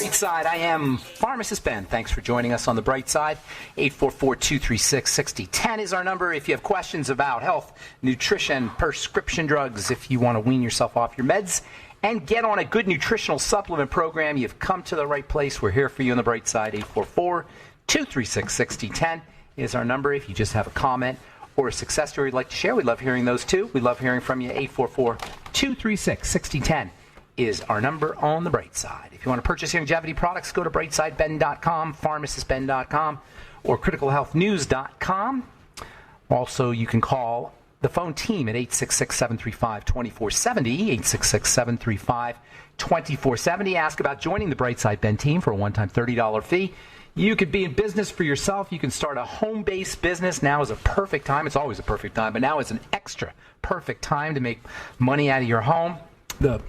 Bright Side, I am Pharmacist Ben. Thanks for joining us on the Bright Side. 844-236-6010 is our number. If you have questions about health, nutrition, prescription drugs, if you want to wean yourself off your meds and get on a good nutritional supplement program, you've come to the right place. We're here for you on the Bright Side. 844-236-6010 is our number. If you just have a comment or a success story you'd like to share, we love hearing those too. We love hearing from you. 844-236-6010 is our number on the Bright Side. If you want to purchase longevity products, go to brightsideben.com, pharmacistben.com, or criticalhealthnews.com. Also, you can call the phone team at 866-735-2470, 866-735-2470. Ask about joining the Bright Side Ben team for a one-time $30 fee. You could be in business for yourself. You can start a home-based business. Now is a perfect time. It's always a perfect time, but now is an extra perfect time to make money out of your home. The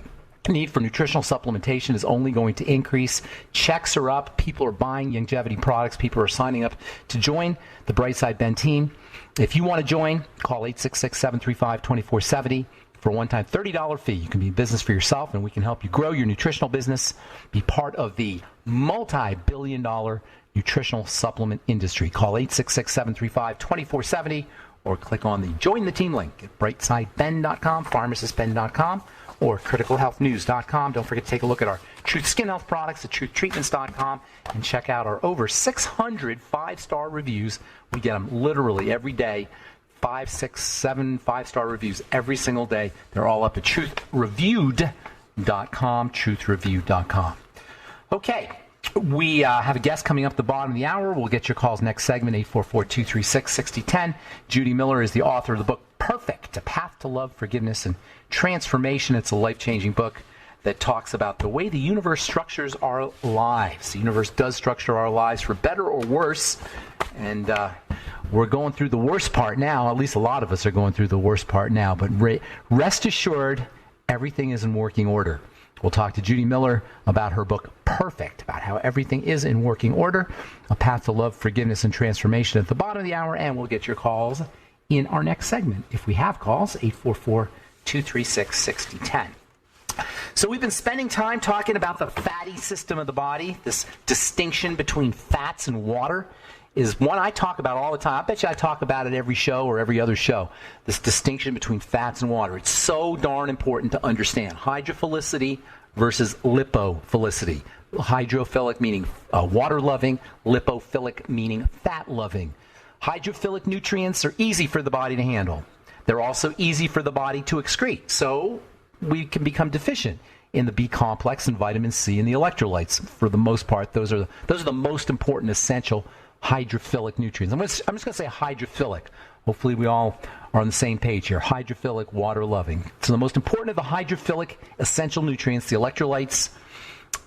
need for nutritional supplementation is only going to increase. Checks are up. People are buying longevity products. People are signing up to join the Bright Side Ben team. If you want to join, call 866-735-2470 for a one-time $30 fee. You can be in business for yourself, and we can help you grow your nutritional business, be part of the multi-billion-dollar nutritional supplement industry. Call 866-735-2470 or click on the Join the Team link at brightsideben.com, pharmacistben.com, or criticalhealthnews.com. Don't forget to take a look at our Truth Skin Health products at truthtreatments.com and check out our over 600 five-star reviews. We get them literally every day. 5, 6, 7 5-star reviews every single day. They're all up at truthreviewed.com, truthreviewed.com. Okay, we have a guest coming up at the bottom of the hour. We'll get your calls next segment, 844-236-6010. Judy Miller is the author of the book Perfect, A Path to Love, Forgiveness, and Transformation. It's a life-changing book that talks about the way the universe structures our lives. The universe does structure our lives for better or worse, and we're going through the worst part now. At least a lot of us are going through the worst part now, but rest assured, everything is in working order. We'll talk to Judy Miller about her book, Perfect, about how everything is in working order, A Path to Love, Forgiveness, and Transformation at the bottom of the hour, and we'll get your calls in our next segment. If we have calls, 844-236-6010. So we've been spending time talking about the fatty system of the body. This distinction between fats and water is one I talk about all the time. I bet you I talk about it every show or every other show, this distinction between fats and water. It's so darn important to understand. Hydrophilicity versus lipophilicity. Hydrophilic meaning water-loving, lipophilic meaning fat-loving. Hydrophilic nutrients are easy for the body to handle. They're also easy for the body to excrete. So we can become deficient in the B complex and vitamin C and the electrolytes. For the most part, those are the most important essential hydrophilic nutrients. I'm just going to say hydrophilic. Hopefully we all are on the same page here. Hydrophilic, water-loving. So the most important of the hydrophilic essential nutrients, the electrolytes,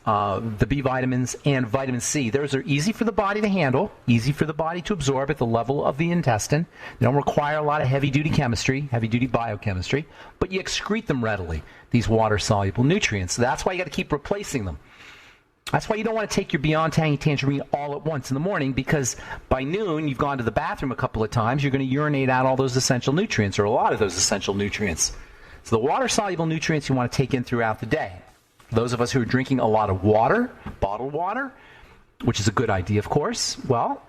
the B vitamins, and vitamin C. Those are easy for the body to handle, easy for the body to absorb at the level of the intestine. They don't require a lot of heavy-duty chemistry, heavy-duty biochemistry, but you excrete them readily, these water-soluble nutrients. So that's why you got to keep replacing them. That's why you don't want to take your Beyond Tangy Tangerine all at once in the morning, because by noon you've gone to the bathroom a couple of times. You're going to urinate out all those essential nutrients, or a lot of those essential nutrients. So the water-soluble nutrients you want to take in throughout the day. Those of us who are drinking a lot of water, bottled water, which is a good idea, of course, well,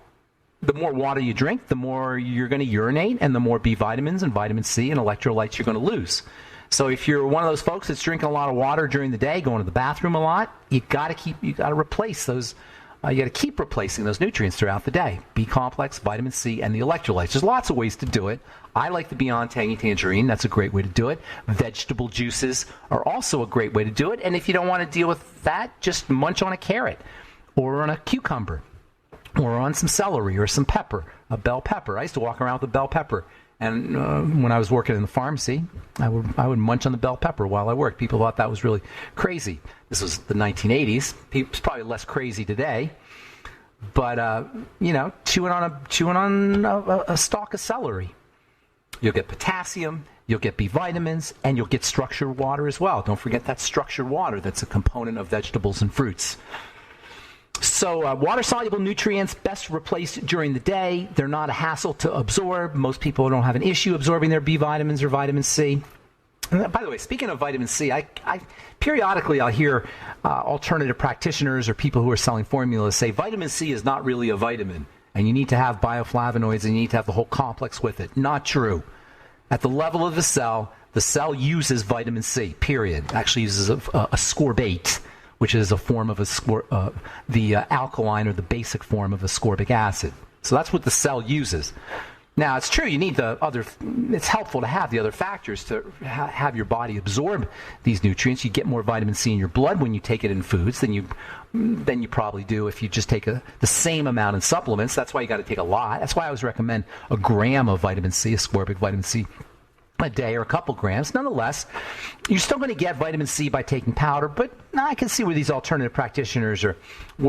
the more water you drink, the more you're going to urinate, and the more B vitamins and vitamin C and electrolytes you're going to lose. So if you're one of those folks that's drinking a lot of water during the day, going to the bathroom a lot, you got to replace those. You got to keep replacing those nutrients throughout the day. B complex, vitamin C, and the electrolytes. There's lots of ways to do it. I like the Beyond Tangy Tangerine. That's a great way to do it. Vegetable juices are also a great way to do it. And if you don't want to deal with that, just munch on a carrot or on a cucumber or on some celery or some pepper, a bell pepper. I used to walk around with a bell pepper. And when I was working in the pharmacy, I would munch on the bell pepper while I worked. People thought that was really crazy. This was the 1980s. It's probably less crazy today. But, chewing on a stalk of celery. You'll get potassium, you'll get B vitamins, and you'll get structured water as well. Don't forget that structured water that's a component of vegetables and fruits. So water-soluble nutrients best replaced during the day. They're not a hassle to absorb. Most people don't have an issue absorbing their B vitamins or vitamin C. And by the way, speaking of vitamin C, I periodically I'll hear alternative practitioners or people who are selling formulas say vitamin C is not really a vitamin, and you need to have bioflavonoids and you need to have the whole complex with it. Not true. At the level of the cell uses vitamin C, period. It actually uses a ascorbate, which is a form of the alkaline or the basic form of ascorbic acid. So that's what the cell uses. Now, it's true, you need it's helpful to have the other factors to have your body absorb these nutrients. You get more vitamin C in your blood when you take it in foods than you probably do if you just take the same amount in supplements. That's why you got to take a lot. That's why I always recommend a gram of vitamin C, ascorbic vitamin C, a day or a couple grams. Nonetheless, you're still going to get vitamin C by taking powder, but I can see where these alternative practitioners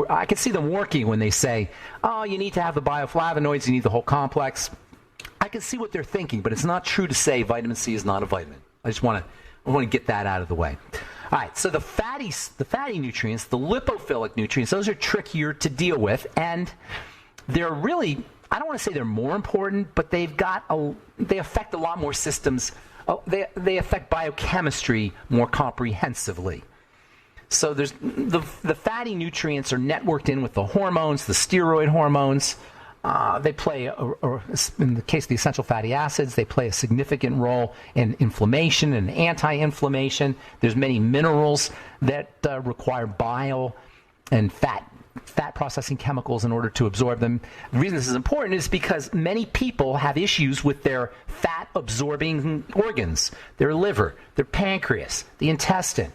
I can see them working when they say, oh, you need to have the bioflavonoids, you need the whole complex. I can see what they're thinking, but it's not true to say vitamin C is not a vitamin. I want to get that out of the way. All right, so the fatty nutrients, the lipophilic nutrients, those are trickier to deal with, and they're really, I don't want to say they're more important, but they affect a lot more systems. They affect biochemistry more comprehensively. So there's the fatty nutrients are networked in with the hormones, the steroid hormones. They play, or in the case of the essential fatty acids, they play a significant role in inflammation and anti-inflammation. There's many minerals that require bile and fat processing chemicals in order to absorb them. The reason this is important is because many people have issues with their fat-absorbing organs, their liver, their pancreas, the intestine.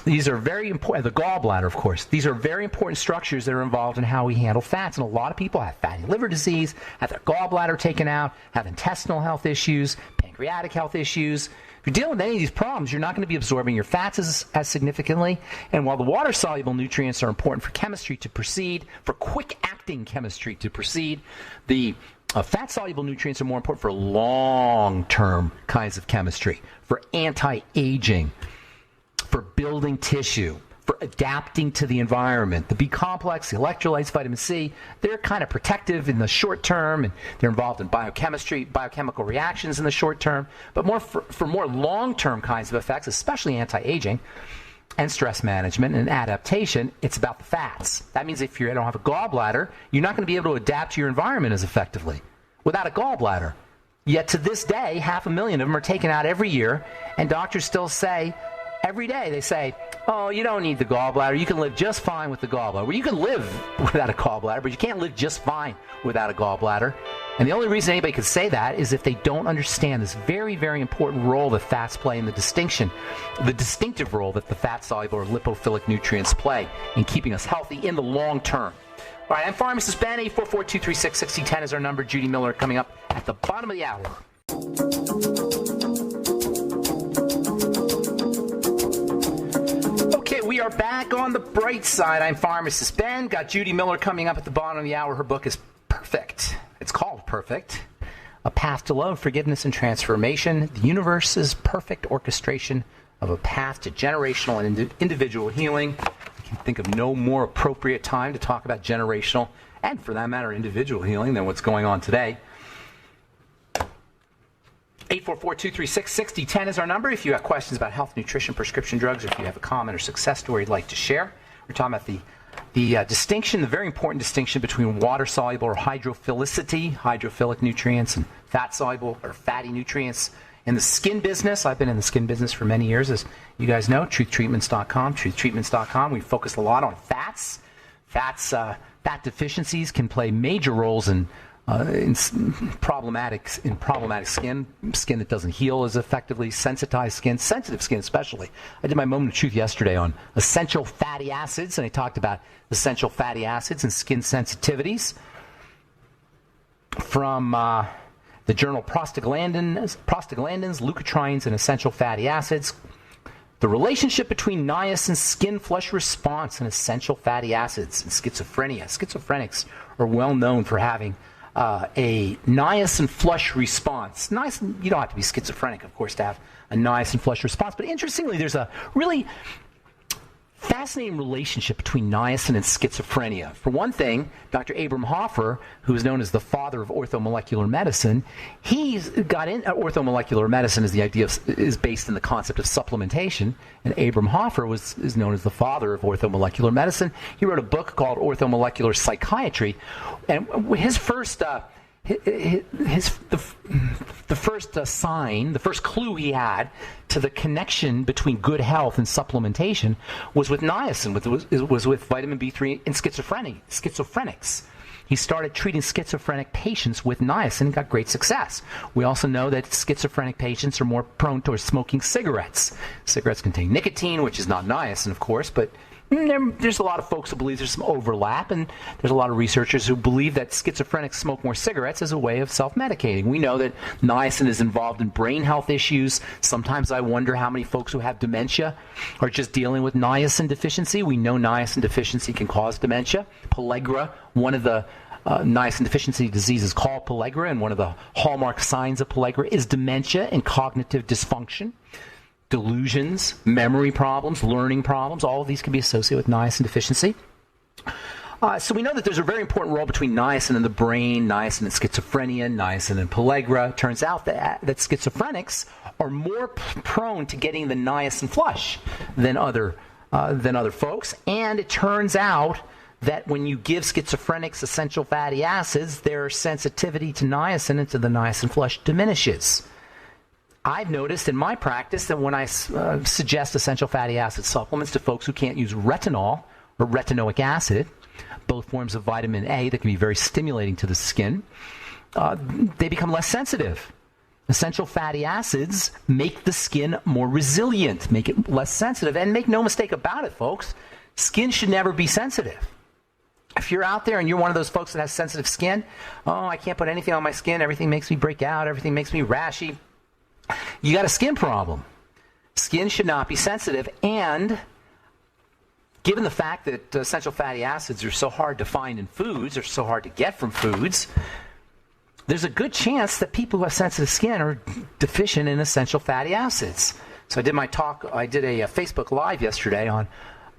These are very important, the gallbladder, of course. These are very important structures that are involved in how we handle fats. And a lot of people have fatty liver disease, have their gallbladder taken out, have intestinal health issues, pancreatic health issues. If you're dealing with any of these problems, you're not going to be absorbing your fats as significantly. And while the water-soluble nutrients are important for chemistry to proceed, for quick-acting chemistry to proceed, the fat-soluble nutrients are more important for long-term kinds of chemistry, for anti-aging, for building tissue, for adapting to the environment. The B complex, the electrolytes, vitamin C, they're kind of protective in the short term, and they're involved in biochemical reactions in the short term, but more for more long-term kinds of effects, especially anti-aging and stress management and adaptation, it's about the fats. That means if you don't have a gallbladder, you're not going to be able to adapt to your environment as effectively without a gallbladder. Yet to this day, 500,000 of them are taken out every year, and doctors still say, every day they say, oh, you don't need the gallbladder. You can live just fine with the gallbladder. Well, you can live without a gallbladder, but you can't live just fine without a gallbladder. And the only reason anybody could say that is if they don't understand this very, very important role that fats play in the distinctive role that the fat-soluble or lipophilic nutrients play in keeping us healthy in the long term. All right, I'm Pharmacist Ben. 844-236-6010 is our number. Judy Miller coming up at the bottom of the hour. We are back on the bright side. I'm Pharmacist Ben. Got Judy Miller coming up at the bottom of the hour. Her book is Perfect. It's called Perfect. A Path to Love, Forgiveness, and Transformation. The universe's perfect orchestration of a path to generational and individual healing. I can think of no more appropriate time to talk about generational and, for that matter, individual healing than what's going on today. 844-236-6010 is our number. If you have questions about health, nutrition, prescription drugs, or if you have a comment or success story you'd like to share. We're talking about the distinction, the very important distinction between water-soluble or hydrophilic nutrients, and fat-soluble or fatty nutrients in the skin business. I've been in the skin business for many years, as you guys know. Truthtreatments.com. We focus a lot on fats. Fat deficiencies can play major roles in problematic skin that doesn't heal as effectively, sensitized skin, sensitive skin especially. I did my moment of truth yesterday on essential fatty acids, and I talked about essential fatty acids and skin sensitivities from the journal Prostaglandins, Leukotrienes, and Essential Fatty Acids. The relationship between niacin skin flush response and essential fatty acids and schizophrenia. Schizophrenics are well known for having a niacin flush response. Niacin, you don't have to be schizophrenic, of course, to have a niacin flush response. But interestingly, there's a really fascinating relationship between niacin and schizophrenia. For one thing, Dr. Abram Hoffer, who is known as the father of orthomolecular medicine, he's got in orthomolecular medicine is based in the concept of supplementation, and Abram Hoffer is known as the father of orthomolecular medicine. He wrote a book called Orthomolecular Psychiatry, and his first the first clue he had to the connection between good health and supplementation was with niacin, was with vitamin B3 in schizophrenics. He started treating schizophrenic patients with niacin and got great success. We also know that schizophrenic patients are more prone towards smoking cigarettes. Cigarettes contain nicotine, which is not niacin, of course, but there's a lot of folks who believe there's some overlap, and there's a lot of researchers who believe that schizophrenics smoke more cigarettes as a way of self-medicating. We know that niacin is involved in brain health issues. Sometimes I wonder how many folks who have dementia are just dealing with niacin deficiency. We know niacin deficiency can cause dementia. Pellagra, one of the niacin deficiency diseases called pellagra, and one of the hallmark signs of pellagra is dementia and cognitive dysfunction. Delusions, memory problems, learning problems, all of these can be associated with niacin deficiency. So we know that there's a very important role between niacin in the brain, niacin and schizophrenia, niacin and pellagra. Turns out that schizophrenics are more prone to getting the niacin flush than other folks. And it turns out that when you give schizophrenics essential fatty acids, their sensitivity to niacin and to the niacin flush diminishes. I've noticed in my practice that when I suggest essential fatty acid supplements to folks who can't use retinol or retinoic acid, both forms of vitamin A that can be very stimulating to the skin, they become less sensitive. Essential fatty acids make the skin more resilient, make it less sensitive, and make no mistake about it, folks, skin should never be sensitive. If you're out there and you're one of those folks that has sensitive skin, I can't put anything on my skin, everything makes me break out, everything makes me rashy, you got a skin problem. Skin should not be sensitive, and given the fact that essential fatty acids are so hard to find in foods, or so hard to get from foods, there's a good chance that people who have sensitive skin are deficient in essential fatty acids. So I did a Facebook Live yesterday on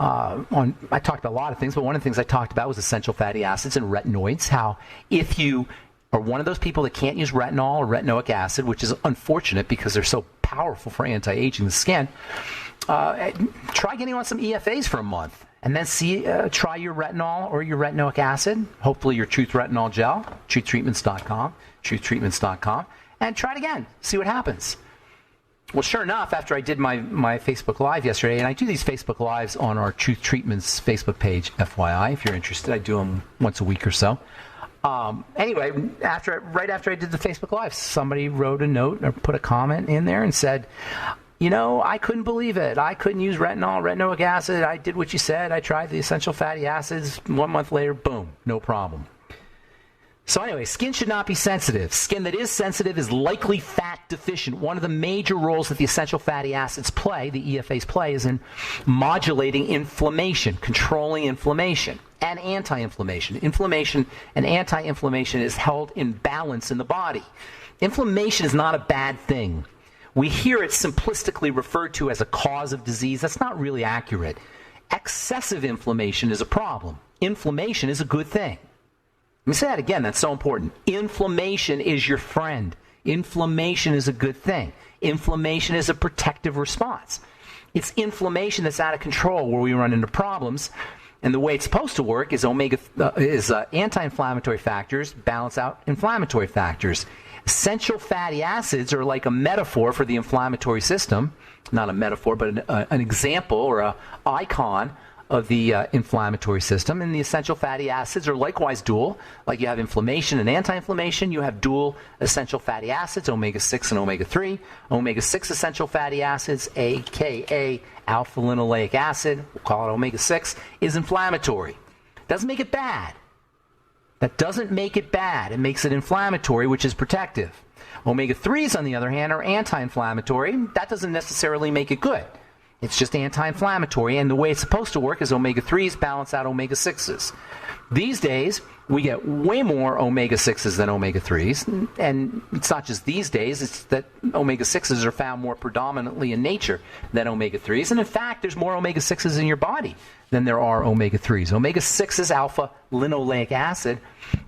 I talked about a lot of things, but one of the things I talked about was essential fatty acids and retinoids, how if you are one of those people that can't use retinol or retinoic acid, which is unfortunate because they're so powerful for anti-aging the skin, try getting on some EFAs for a month, and then try your retinol or your retinoic acid, hopefully your Truth Retinol Gel, truthtreatments.com, and try it again, see what happens. Well, sure enough, after I did my Facebook Live yesterday, and I do these Facebook Lives on our Truth Treatments Facebook page, FYI, if you're interested, I do them once a week or so. Anyway, right after I did the Facebook Live, somebody wrote a note or put a comment in there and said, I couldn't believe it. I couldn't use retinoic acid. I did what you said. I tried the essential fatty acids. 1 month later, boom, no problem. So anyway, skin should not be sensitive. Skin that is sensitive is likely fat deficient. One of the major roles that the essential fatty acids play, the EFAs play, is in modulating inflammation, controlling inflammation, and anti-inflammation. Inflammation and anti-inflammation is held in balance in the body. Inflammation is not a bad thing. We hear it simplistically referred to as a cause of disease. That's not really accurate. Excessive inflammation is a problem. Inflammation is a good thing. Let me say that again. That's so important. Inflammation is your friend. Inflammation is a good thing. Inflammation is a protective response. It's inflammation that's out of control where we run into problems. And the way it's supposed to work is anti-inflammatory factors balance out inflammatory factors. Essential fatty acids are like a metaphor for the inflammatory system. Not a metaphor, but an example or an icon of the inflammatory system. And the essential fatty acids are likewise dual. Like you have inflammation and anti-inflammation, you have dual essential fatty acids, omega-6 and omega-3. Omega-6 essential fatty acids, aka alpha-linoleic acid, we'll call it omega-6, is inflammatory. Doesn't make it bad. That doesn't make it bad. It makes it inflammatory, which is protective. Omega-3s, on the other hand, are anti-inflammatory. That doesn't necessarily make it good. It's just anti-inflammatory, and the way it's supposed to work is omega-3s balance out omega-6s. These days, we get way more omega-6s than omega-3s. And it's not just these days, it's that omega-6s are found more predominantly in nature than omega-3s. And in fact, there's more omega-6s in your body than there are omega-3s. Omega-6 is alpha-linoleic acid.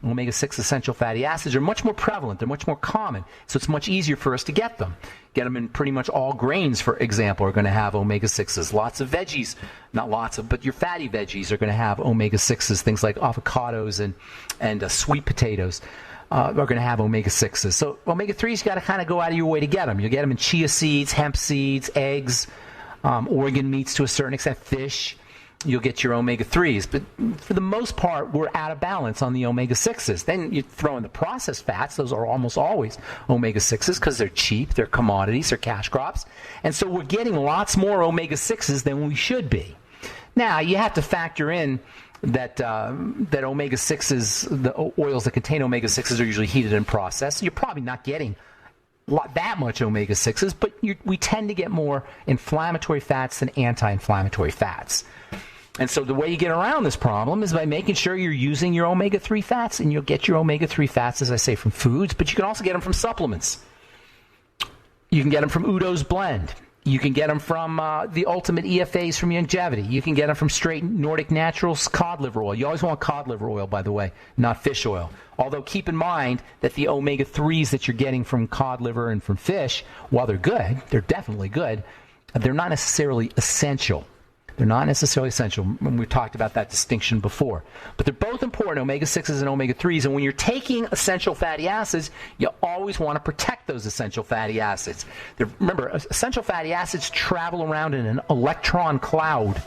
Omega-6 essential fatty acids are much more prevalent. They're much more common. So it's much easier for us to get them. Get them in pretty much all grains, for example, are going to have omega-6s. Lots of veggies, not lots of, but your fatty veggies are going to have omega-6s. Things like avocados and sweet potatoes are going to have omega-6s. So omega-3s, you got to kind of go out of your way to get them. You'll get them in chia seeds, hemp seeds, eggs, organ meats to a certain extent, fish. You'll get your omega-3s. But for the most part, we're out of balance on the omega-6s. Then you throw in the processed fats. Those are almost always omega-6s because they're cheap, they're commodities, they're cash crops. And so we're getting lots more omega-6s than we should be. Now, you have to factor in that omega-6s, the oils that contain omega-6s are usually heated and processed. So you're probably not getting that much omega-6s, but we tend to get more inflammatory fats than anti-inflammatory fats. And so the way you get around this problem is by making sure you're using your omega-3 fats, and you'll get your omega-3 fats, as I say, from foods, but you can also get them from supplements. You can get them from Udo's Blend. You can get them from the Ultimate EFAs from Longevity. You can get them from straight Nordic Naturals cod liver oil. You always want cod liver oil, by the way, not fish oil. Although keep in mind that the omega-3s that you're getting from cod liver and from fish, while they're good, they're definitely good, they're not necessarily essential. They're not necessarily essential. We've talked about that distinction before. But they're both important, omega-6s and omega-3s. And when you're taking essential fatty acids, you always want to protect those essential fatty acids. Remember, essential fatty acids travel around in an electron cloud,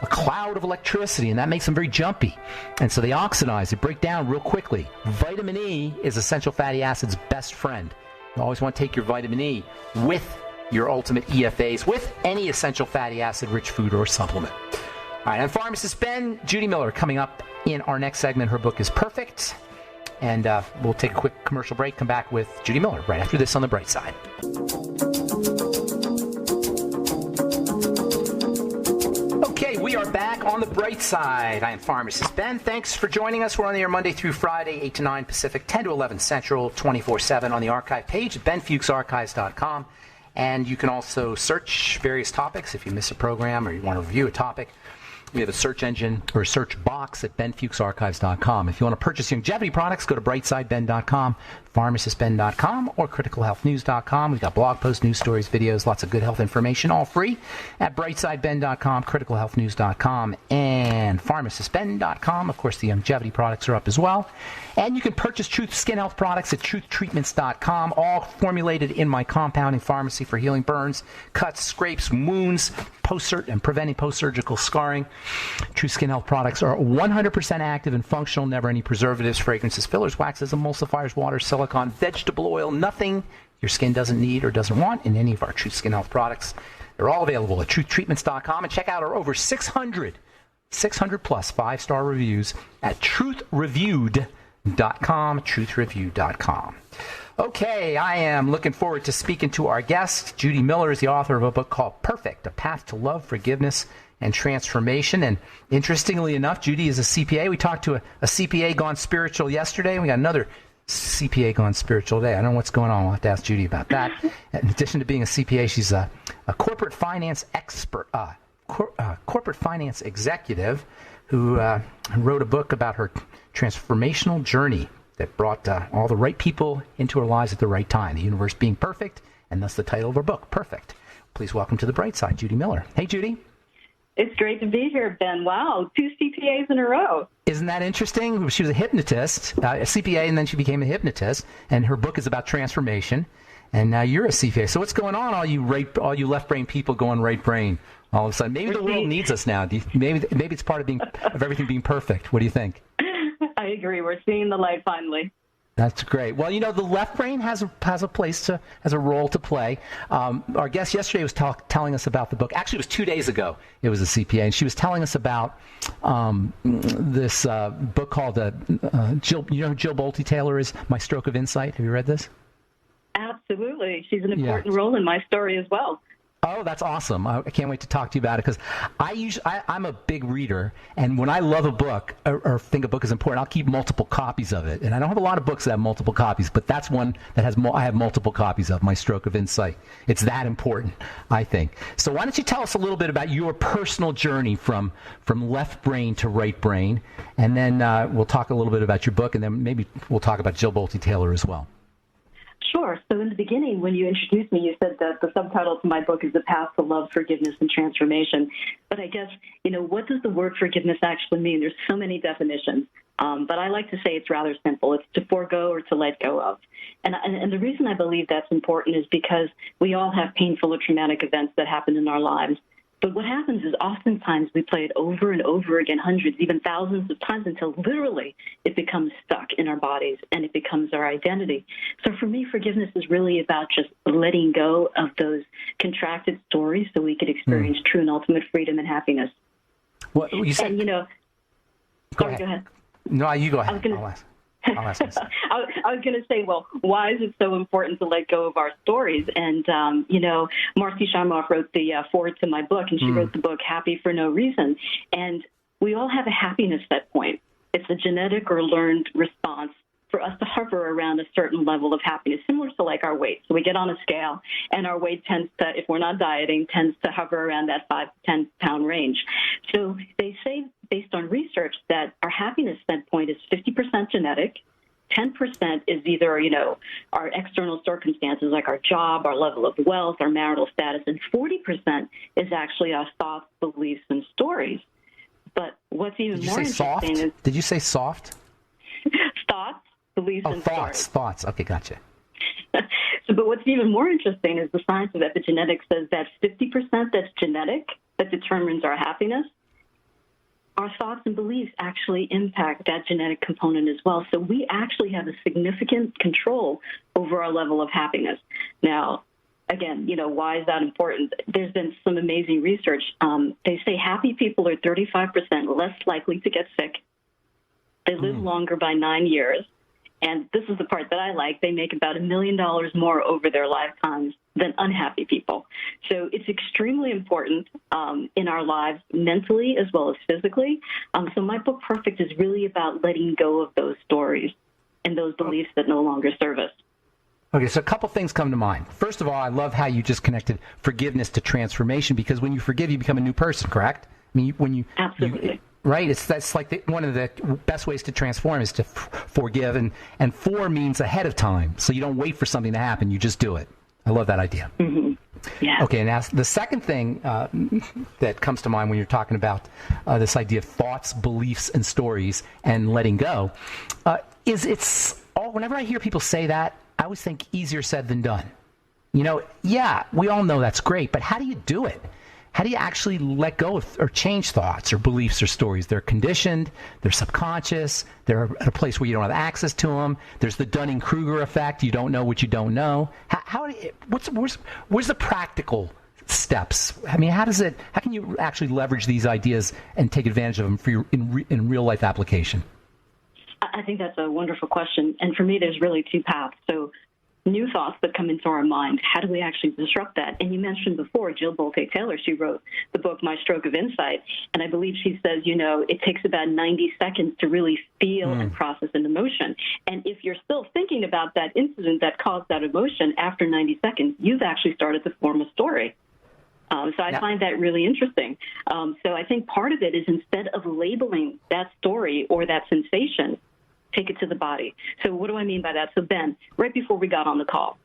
a cloud of electricity, and that makes them very jumpy. And so they oxidize, they break down real quickly. Vitamin E is essential fatty acids' best friend. You always want to take your vitamin E with your Ultimate EFAs, with any essential fatty acid-rich food or supplement. All right, I'm pharmacist Ben. Judy Miller coming up in our next segment. Her book is Perfect. And we'll take a quick commercial break, come back with Judy Miller right after this on The Bright Side. Okay, we are back on The Bright Side. I am pharmacist Ben. Thanks for joining us. We're on the air Monday through Friday, 8 to 9 Pacific, 10 to 11 Central, 24/7 on the archive page at benfuchsarchives.com. And you can also search various topics if you miss a program or you want to review a topic. We have a search engine or a search box at benfuchsarchives.com. If you want to purchase longevity products, go to brightsideben.com, pharmacistben.com, or criticalhealthnews.com. We've got blog posts, news stories, videos, lots of good health information, all free at brightsideben.com, criticalhealthnews.com, and pharmacistben.com. Of course, the longevity products are up as well. And you can purchase Truth Skin Health products at truthtreatments.com, all formulated in my compounding pharmacy for healing burns, cuts, scrapes, wounds, and preventing post-surgical scarring. Truth Skin Health products are 100% active and functional, never any preservatives, fragrances, fillers, waxes, emulsifiers, water, silicone, vegetable oil, nothing your skin doesn't need or doesn't want in any of our Truth Skin Health products. They're all available at truthtreatments.com, and check out our over 600 plus 5-star reviews at truthreviewed.com, Okay, I am looking forward to speaking to our guest. Judy Miller is the author of a book called Perfect, A Path to Love, Forgiveness, and Transformation. And interestingly enough, Judy is a CPA. We talked to a CPA gone spiritual yesterday, and we got another CPA gone spiritual today. I don't know what's going on. We'll have to ask Judy about that. In addition to being a CPA, she's a corporate finance expert, corporate finance executive who wrote a book about her transformational journey that brought all the right people into her lives at the right time, the universe being perfect, and thus the title of her book, Perfect. Please welcome to The Bright Side, Judy Miller. Hey, Judy. It's great to be here, Ben. Wow, 2 CPAs in a row. Isn't that interesting? She was a hypnotist, a CPA, and then she became a hypnotist, and her book is about transformation, and now you're a CPA. So what's going on, all you left brain people going right brain all of a sudden? Maybe the world needs us now. Maybe it's part of everything being perfect. What do you think? I agree. We're seeing the light finally. That's great. Well, the left brain has a role to play. Our guest yesterday was telling us about the book. Actually, it was 2 days ago. It was a CPA, and she was telling us about this book called Jill. You know who Jill Bolte Taylor is? My Stroke of Insight. Have you read this? Absolutely. She's an important role in my story as well. Oh, that's awesome. I can't wait to talk to you about it because I'm a big reader, and when I love a book or think a book is important, I'll keep multiple copies of it. And I don't have a lot of books that have multiple copies, but that's one that I have multiple copies of, My Stroke of Insight. It's that important, I think. So why don't you tell us a little bit about your personal journey from left brain to right brain, and then we'll talk a little bit about your book, and then maybe we'll talk about Jill Bolte Taylor as well. Sure. So in the beginning, when you introduced me, you said that the subtitle to my book is The Path to Love, Forgiveness, and Transformation. But I guess, what does the word forgiveness actually mean? There's so many definitions. But I like to say it's rather simple. It's to forego or to let go of. And the reason I believe that's important is because we all have painful or traumatic events that happen in our lives. But what happens is oftentimes we play it over and over again, hundreds, even thousands of times until literally it becomes stuck in our bodies and it becomes our identity. So for me, forgiveness is really about just letting go of those contracted stories so we could experience true and ultimate freedom and happiness. Well, you said, and, go ahead. No, you go ahead. I'll ask this. I was going to say, well, why is it so important to let go of our stories? And, Marcy Shimoff wrote the foreword to my book, and she wrote the book Happy for No Reason. And we all have a happiness set point. It's a genetic or learned response for us to hover around a certain level of happiness, similar to like our weight. So we get on a scale, and our weight tends to, if we're not dieting, tends to hover around that 5 to 10 pound range. So they say, based on research, that our happiness set point is 50% genetic, 10% is either, our external circumstances like our job, our level of wealth, our marital status, and 40% is actually our thoughts, beliefs, and stories. But what's even more interesting is... Did you say soft? Thoughts, beliefs, and stories. Thoughts. Okay, gotcha. But what's even more interesting is the science of epigenetics says that 50% that's genetic that determines our happiness, our thoughts and beliefs actually impact that genetic component as well. So we actually have a significant control over our level of happiness. Now, again, why is that important? There's been some amazing research. They say happy people are 35% less likely to get sick. They live longer by 9 years. And this is the part that I like. They make about $1 million more over their lifetimes than unhappy people. So it's extremely important in our lives mentally as well as physically. So my book, Perfect, is really about letting go of those stories and those beliefs that no longer serve us. Okay, so a couple things come to mind. First of all, I love how you just connected forgiveness to transformation, because when you forgive, you become a new person, correct? I mean, Absolutely. Right, that's like one of the best ways to transform is to forgive, and for means ahead of time, so you don't wait for something to happen, you just do it. I love that idea. Mm-hmm. Yeah. Okay, now the second thing that comes to mind when you're talking about this idea of thoughts, beliefs, and stories and letting go whenever I hear people say that, I always think easier said than done. Yeah, we all know that's great, but how do you do it? How do you actually let go of or change thoughts or beliefs or stories? They're conditioned, they're subconscious, they're at a place where you don't have access to them. There's the Dunning-Kruger effect. You don't know what you don't know. Where's the practical steps? I mean, how can you actually leverage these ideas and take advantage of them for in real life application? I think that's a wonderful question. And for me, there's really two paths. So new thoughts that come into our mind, how do we actually disrupt that? And you mentioned before, Jill Bolte Taylor, she wrote the book, My Stroke of Insight. And I believe she says, it takes about 90 seconds to really feel and process an emotion. And if you're still thinking about that incident that caused that emotion after 90 seconds, you've actually started to form a story. So I find that really interesting. So I think part of it is instead of labeling that story or that sensation, take it to the body. So what do I mean by that? So Ben, right before we got on the call,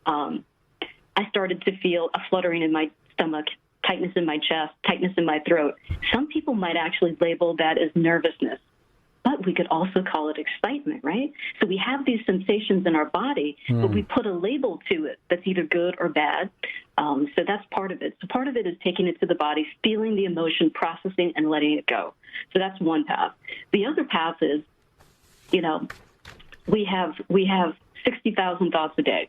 I started to feel a fluttering in my stomach, tightness in my chest, tightness in my throat. Some people might actually label that as nervousness, but we could also call it excitement, right? So we have these sensations in our body, but we put a label to it that's either good or bad. So that's part of it. So part of it is taking it to the body, feeling the emotion, processing, and letting it go. So that's one path. The other path is, we have 60,000 thoughts a day.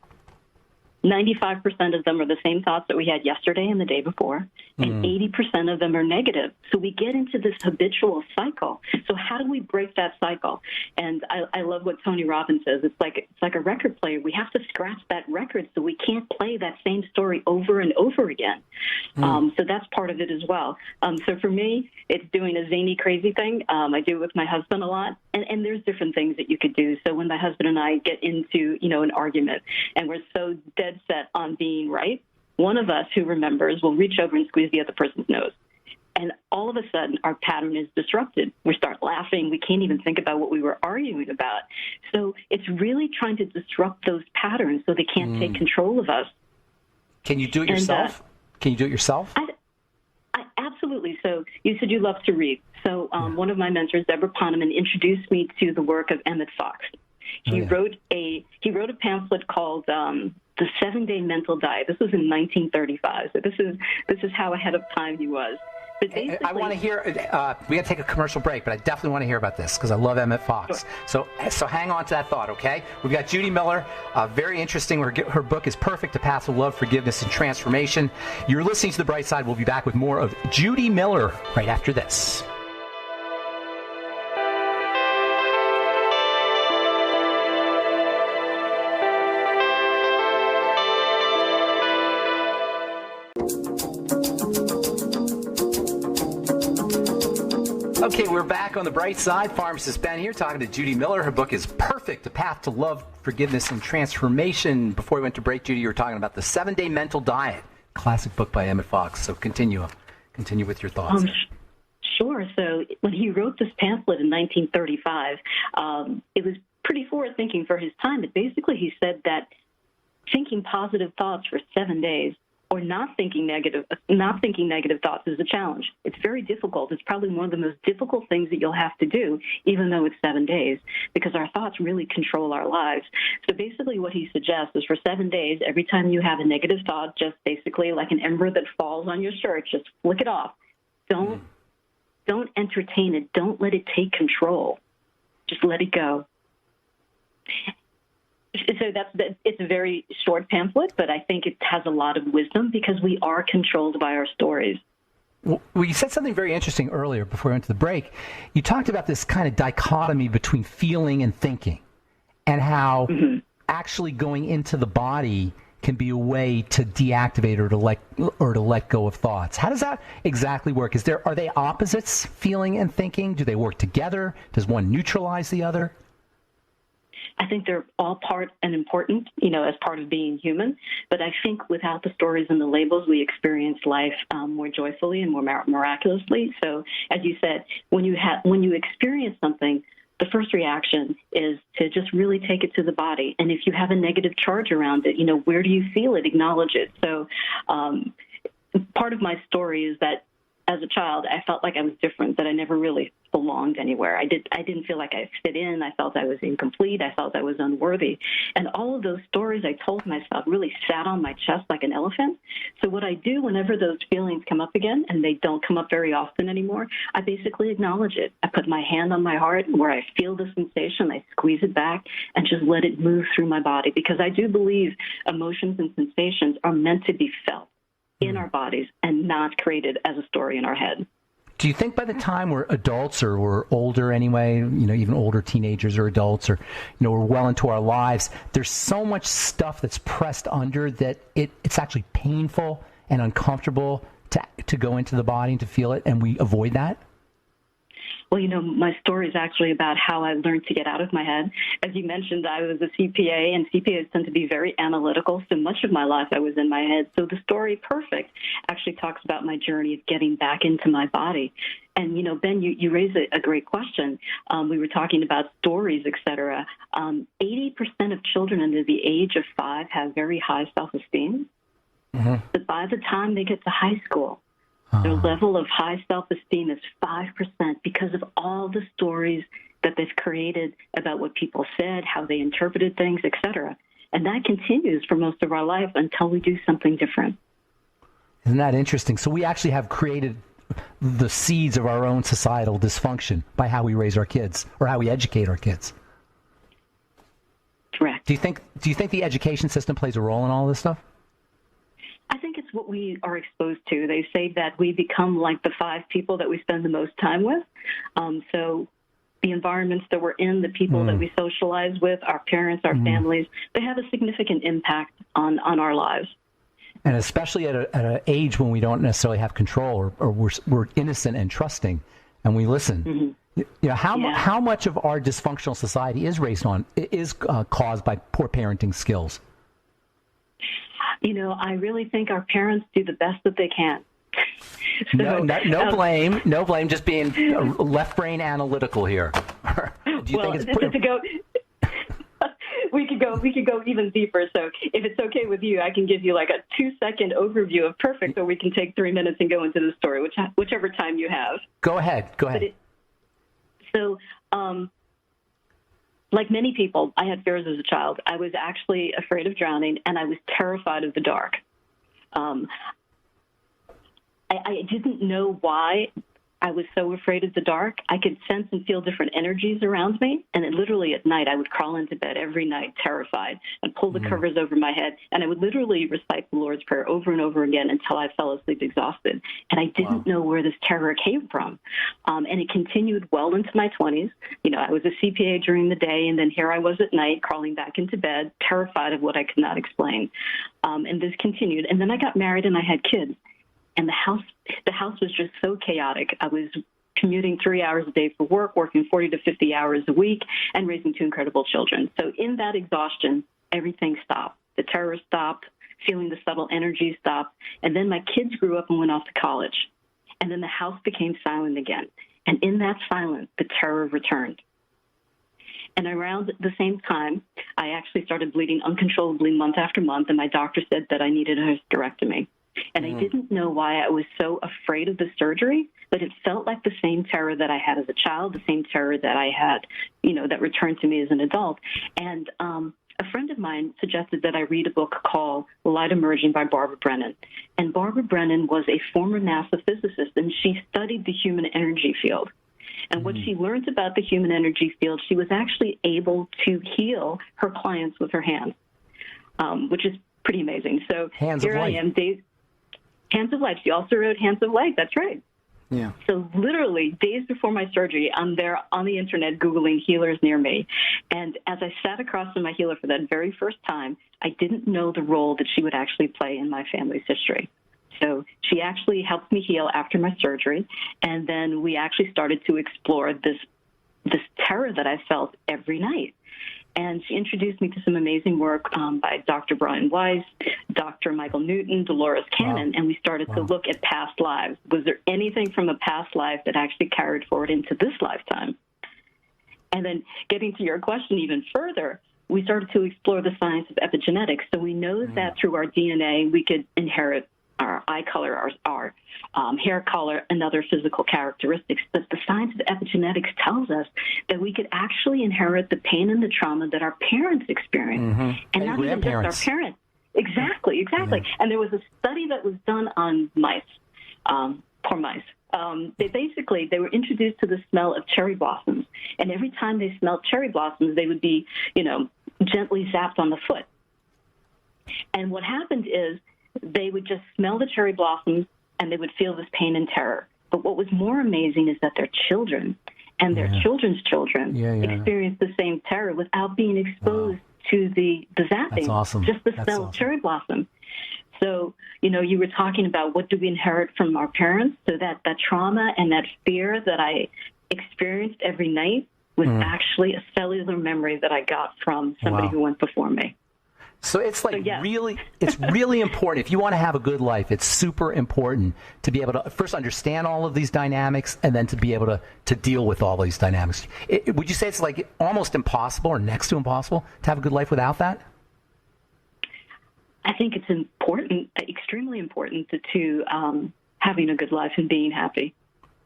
95% of them are the same thoughts that we had yesterday and the day before, and 80% of them are negative. So we get into this habitual cycle. So how do we break that cycle? And I love what Tony Robbins says. It's like a record player. We have to scratch that record so we can't play that same story over and over again. So that's part of it as well. So for me, it's doing a zany, crazy thing. I do it with my husband a lot, and there's different things that you could do. So when my husband and I get into, an argument, and we're so dead set on being right, one of us who remembers will reach over and squeeze the other person's nose. And all of a sudden, our pattern is disrupted. We start laughing. We can't even think about what we were arguing about. So it's really trying to disrupt those patterns so they can't take control of us. Can you do it yourself? Can you do it yourself? I absolutely. So you said you love to read. So one of my mentors, Deborah Poneman, introduced me to the work of Emmett Fox. He wrote a pamphlet called The 7-Day Mental Diet. This was in 1935. So this is how ahead of time he was. But I want to hear. We got to take a commercial break, but I definitely want to hear about this because I love Emmett Fox. Sure. So hang on to that thought, okay? We've got Judy Miller. Very interesting. Her book is Perfect: A Path to Love, Forgiveness, and Transformation. You're listening to The Bright Side. We'll be back with more of Judy Miller right after this. Okay, we're back on The Bright Side. Pharmacist Ben here talking to Judy Miller. Her book is Perfect: A Path to Love, Forgiveness, and Transformation. Before we went to break, Judy, you were talking about The 7-Day Mental Diet, classic book by Emmett Fox. So continue with your thoughts. Sure. So when he wrote this pamphlet in 1935, it was pretty forward-thinking for his time. But basically he said that thinking positive thoughts for 7 days or not thinking negative thoughts is a challenge. It's very difficult. It's probably one of the most difficult things that you'll have to do, even though it's 7 days, because our thoughts really control our lives. So basically what he suggests is for 7 days, every time you have a negative thought, just basically like an ember that falls on your shirt, just flick it off. Don't entertain it. Don't let it take control. Just let it go. So it's a very short pamphlet, but I think it has a lot of wisdom because we are controlled by our stories. Well, you said something very interesting earlier before we went to the break. You talked about this kind of dichotomy between feeling and thinking, and how actually going into the body can be a way to deactivate or to let go of thoughts. How does that exactly work? Are they opposites, feeling and thinking? Do they work together? Does one neutralize the other? I think they're all part and important, as part of being human. But I think without the stories and the labels, we experience life more joyfully and more miraculously. So, as you said, when you experience something, the first reaction is to just really take it to the body. And if you have a negative charge around it, where do you feel it? Acknowledge it. So, part of my story is that as a child, I felt like I was different, that I never really belonged anywhere. I didn't feel like I fit in. I felt I was incomplete. I felt I was unworthy. And all of those stories I told myself really sat on my chest like an elephant. So what I do whenever those feelings come up again, and they don't come up very often anymore, I basically acknowledge it. I put my hand on my heart where I feel the sensation. I squeeze it back and just let it move through my body, because I do believe emotions and sensations are meant to be felt in our bodies and not created as a story in our head. Do you think by the time we're adults, or we're older anyway, even older teenagers or adults, or, we're well into our lives, there's so much stuff that's pressed under that it's actually painful and uncomfortable to go into the body and to feel it, and we avoid that? Well, my story is actually about how I learned to get out of my head. As you mentioned, I was a CPA, and CPAs tend to be very analytical, so much of my life I was in my head. So the story, Perfect, actually talks about my journey of getting back into my body. And, Ben, you raised a great question. We were talking about stories, et cetera. 80% of children under the age of 5 have very high self-esteem. But by the time they get to high school, their level of high self-esteem is 5% because of all the stories that they've created about what people said, how they interpreted things, et cetera. And that continues for most of our life until we do something different. Isn't that interesting? So we actually have created the seeds of our own societal dysfunction by how we raise our kids or how we educate our kids. Correct. Do you think the education system plays a role in all this stuff? I think it's what we are exposed to. They say that we become like the 5 people that we spend the most time with. So the environments that we're in, the people that we socialize with, our parents, our families, they have a significant impact on our lives. And especially at an age when we don't necessarily have control, or we're innocent and trusting, and we listen. How much of our dysfunctional society is caused by poor parenting skills? I really think our parents do the best that they can. No blame. Just being left brain analytical here. Do you think we could go even deeper. So if it's okay with you, I can give you like a 2-second overview of Perfect, or we can take 3 minutes and go into the story, whichever time you have. Go ahead. Like many people, I had fears as a child. I was actually afraid of drowning, and I was terrified of the dark. I didn't know why I was so afraid of the dark. I could sense and feel different energies around me, and literally at night, I would crawl into bed every night terrified and pull the covers over my head, and I would literally recite the Lord's Prayer over and over again until I fell asleep exhausted. And I didn't know where this terror came from. And it continued well into my 20s. I was a CPA during the day, and then here I was at night crawling back into bed, terrified of what I could not explain. And this continued. And then I got married and I had kids. And the house was just so chaotic. I was commuting 3 hours a day for work, working 40 to 50 hours a week, and raising 2 incredible children. So in that exhaustion, everything stopped. The terror stopped, feeling the subtle energy stopped. And then my kids grew up and went off to college. And then the house became silent again. And in that silence, the terror returned. And around the same time, I actually started bleeding uncontrollably month after month, and my doctor said that I needed a hysterectomy. And I didn't know why I was so afraid of the surgery, but it felt like the same terror that I had as a child, the same terror that I had, that returned to me as an adult. And a friend of mine suggested that I read a book called Light Emerging by Barbara Brennan. And Barbara Brennan was a former NASA physicist, and she studied the human energy field. And what she learned about the human energy field, she was actually able to heal her clients with her hands, which is pretty amazing. So here I am, Hands of Light. She also wrote Hands of Light. That's right. Yeah. So literally days before my surgery, I'm there on the internet Googling healers near me. And as I sat across from my healer for that very first time, I didn't know the role that she would actually play in my family's history. So she actually helped me heal after my surgery. And then we actually started to explore this terror that I felt every night. And she introduced me to some amazing work by Dr. Brian Weiss, Dr. Michael Newton, Dolores Cannon, and we started to look at past lives. Was there anything from a past life that actually carried forward into this lifetime? And then getting to your question even further, we started to explore the science of epigenetics. So we know that through our DNA, we could inherit our eye color, our hair color, and other physical characteristics. But the science of epigenetics tells us that we could actually inherit the pain and the trauma that our parents experienced. And not even just our parents. Exactly. Yeah. And there was a study that was done on mice, poor mice. They were introduced to the smell of cherry blossoms. And every time they smelled cherry blossoms, they would be, gently zapped on the foot. And what happened is, they would just smell the cherry blossoms and they would feel this pain and terror. But what was more amazing is that their children and their children's children experienced the same terror without being exposed to the zapping. That's awesome. Just the smell of cherry blossom. So, you were talking about what do we inherit from our parents. So that trauma and that fear that I experienced every night was actually a cellular memory that I got from somebody who went before me. So it's really important. If you want to have a good life, it's super important to be able to first understand all of these dynamics and then to be able to deal with all these dynamics. Would you say it's like almost impossible or next to impossible to have a good life without that? I think it's important, extremely important to having a good life and being happy.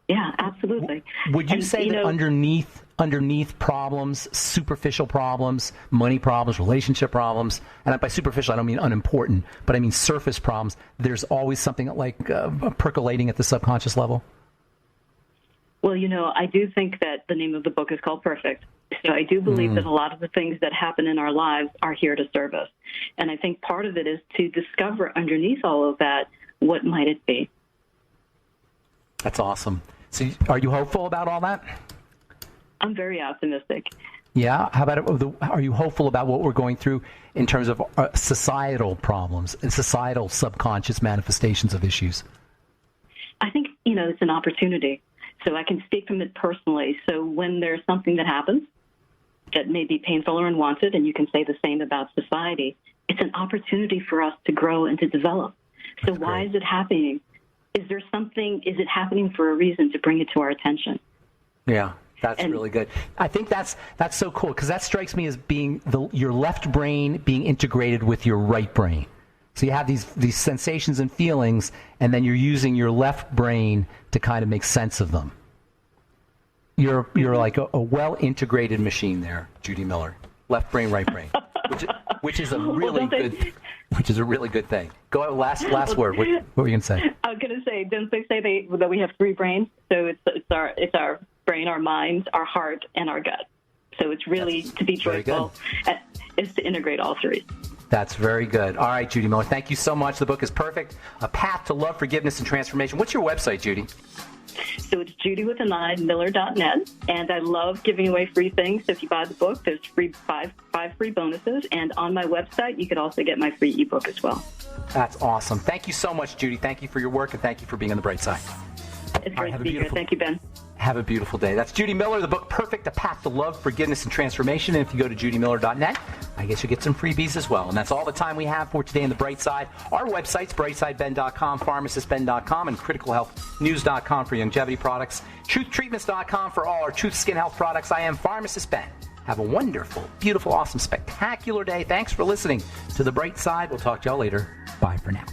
Yeah, absolutely. Would you say that underneath problems, superficial problems, money problems, relationship problems, and by superficial I don't mean unimportant, but I mean surface problems, there's always something like percolating at the subconscious level? Well, I do think that the name of the book is called Perfect. So I do believe that a lot of the things that happen in our lives are here to serve us. And I think part of it is to discover underneath all of that, what might it be? That's awesome. So are you hopeful about all that? I'm very optimistic. Yeah. How about are you hopeful about what we're going through in terms of societal problems and societal subconscious manifestations of issues? I think, it's an opportunity. So I can speak from it personally. So when there's something that happens that may be painful or unwanted, and you can say the same about society, it's an opportunity for us to grow and to develop. So why is it happening? Is it happening for a reason to bring it to our attention? Yeah, that's really good. I think that's so cool, because that strikes me as being your left brain being integrated with your right brain. So you have these sensations and feelings, and then you're using your left brain to kind of make sense of them. You're like a well-integrated machine there, Judy Miller. Left brain, right brain, which is a really good thing. Go ahead, last word. What were you going to say? I was going to say, didn't they say that we have three brains? So it's our brain, our mind, our heart, and our gut. So it's really to be joyful is to integrate all three. That's very good. All right, Judy Miller, thank you so much. The book is Perfect, A Path to Love, Forgiveness, and Transformation. What's your website, Judy? So it's judywithanimiller.net, and I love giving away free things. So if you buy the book, there's five free bonuses, and on my website, you could also get my free ebook as well. That's awesome. Thank you so much, Judy. Thank you for your work, and thank you for being on the bright side. It's great to be here. Thank you, Ben. Have a beautiful day. That's Judy Miller, the book Perfect, A Path to Love, Forgiveness, and Transformation. And if you go to judymiller.net, I guess you'll get some freebies as well. And that's all the time we have for today in the Bright Side. Our websites, brightsideben.com, pharmacistben.com, and criticalhealthnews.com for longevity products, truthtreatments.com for all our Truth Skin Health products. I am Pharmacist Ben. Have a wonderful, beautiful, awesome, spectacular day. Thanks for listening to the Bright Side. We'll talk to y'all later. Bye for now.